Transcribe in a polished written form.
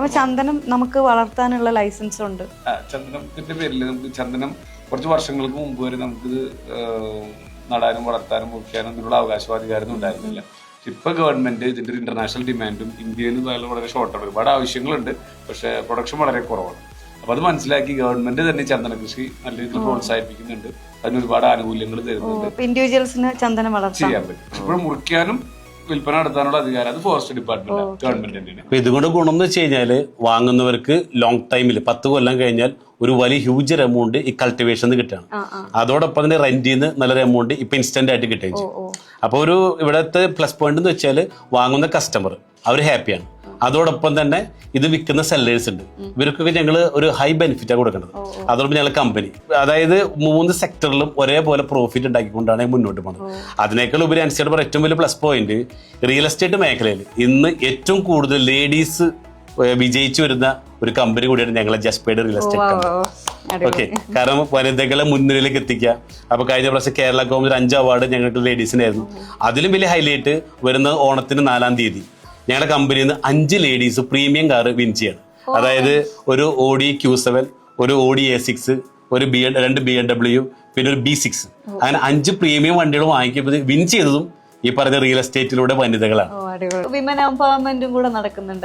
അപ്പൊ ചന്ദനം നമുക്ക് വളർത്താനുള്ള ലൈസൻസ് ഉണ്ട്. ചന്ദനത്തിന്റെ പേരിൽ നമുക്ക് ചന്ദനം കുറച്ച് വർഷങ്ങൾക്ക് മുമ്പ് വരെ നമുക്കിത് നടാനും വളർത്താനും മുറിക്കാനും എന്നുള്ള അവകാശവാധികാരം ഉണ്ടായിരുന്നില്ല. ഇപ്പൊ ഗവൺമെന്റ് ഇതിന്റെ ഒരു ഇന്റർനാഷണൽ ഡിമാൻഡും ഇന്ത്യയിൽ വളരെ ഷോർട്ടാണ്, ഒരുപാട് ആവശ്യങ്ങളുണ്ട്, പക്ഷെ പ്രൊഡക്ഷൻ വളരെ കുറവാണ്. അപ്പൊ അത് മനസ്സിലാക്കി ഗവൺമെന്റ് തന്നെ ചന്ദന കൃഷി നല്ല രീതിയിൽ പ്രോത്സാഹിപ്പിക്കുന്നുണ്ട്, അതിന് ഒരുപാട് ആനുകൂല്യങ്ങൾ തരുന്നുണ്ട്. ഇൻഡിവിജ്വൽസിന് ചന്ദനം വളർത്താൻ ചെയ്യാൻ പറ്റും. പക്ഷെ ഇപ്പോൾ മുറിക്കാനും വിൽപ്പന നടത്താനുള്ള അധികാരം അത് ഫോറസ്റ്റ് ഡിപ്പാർട്ട്മെന്റ് ഗവൺമെന്റ് തന്നെയാണ്. അപ്പൊ ഇതുകൊണ്ട് ഗുണം എന്ന് വെച്ച് കഴിഞ്ഞാല് വാങ്ങുന്നവർക്ക് ലോങ് ടൈമിൽ 10 കൊല്ലം കഴിഞ്ഞാൽ ഒരു വലിയ ഹ്യൂജർ എമൗണ്ട് ഈ കൾട്ടിവേഷൻ കിട്ടുകയാണ്. അതോടൊപ്പം തന്നെ റെന്റിൽ നിന്ന് നല്ലൊരു എമൗണ്ട് ഇപ്പൊ ഇൻസ്റ്റന്റ് ആയിട്ട് കിട്ടുകയും ചെയ്യും. അപ്പൊ ഒരു ഇവിടുത്തെ പ്ലസ് പോയിന്റ് എന്ന് വെച്ചാൽ വാങ്ങുന്ന കസ്റ്റമർ അവർ ഹാപ്പിയാണ്. അതോടൊപ്പം തന്നെ ഇത് വിൽക്കുന്ന സെല്ലേഴ്സ് ഉണ്ട്, ഇവർക്കൊക്കെ ഞങ്ങൾ ഒരു ഹൈ ബെനിഫിറ്റാണ് കൊടുക്കുന്നത്. അതോടൊപ്പം ഞങ്ങൾ കമ്പനി, അതായത് 3 സെക്ടറിലും ഒരേപോലെ പ്രോഫിറ്റ് ഉണ്ടാക്കിക്കൊണ്ടാണ് മുന്നോട്ട് പോകുന്നത്. അതിനേക്കാൾ ഉപരി അനുസരിച്ച് ഏറ്റവും വലിയ പ്ലസ് പോയിന്റ് റിയൽ എസ്റ്റേറ്റ് മേഖലയിൽ ഇന്ന് ഏറ്റവും കൂടുതൽ ലേഡീസ് വിജയിച്ചു വരുന്ന ഒരു കമ്പനി കൂടിയാണ് ഞങ്ങളെ ജസ്പേഡ് റിയൽ എസ്റ്റേറ്റ് കമ്പനി. ഓക്കെ, കാരണം വനിതകളെ മുൻനിരയിലേക്ക് എത്തിക്കുക. അപ്പൊ കഴിഞ്ഞ പ്രാവശ്യം കേരള ഗവൺമെന്റ് 5 അവാർഡ് ഞങ്ങൾക്ക് ലേഡീസിനായിരുന്നു. അതിലും വലിയ ഹൈലൈറ്റ് വരുന്ന ഓണത്തിന് 4-ാം തീയതി ഞങ്ങളുടെ കമ്പനിയിൽ നിന്ന് 5 ലേഡീസ് പ്രീമിയം കാർ വിൻ ചെയ്യാണ്. അതായത് ഒരു ഓഡി Q7, ഒരു ഓഡി A6, ഒരു 2 BMW, പിന്നെ ഒരു B6, അങ്ങനെ 5 പ്രീമിയം വണ്ടികൾ വാങ്ങിക്കുമ്പോൾ വിൻ ചെയ്തതും ഈ പറഞ്ഞ റിയൽ എസ്റ്റേറ്റിലൂടെ വനിതകളാണ്. വിമൻ എംപവർമെന്റും കൂടെ നടക്കുന്നുണ്ട്.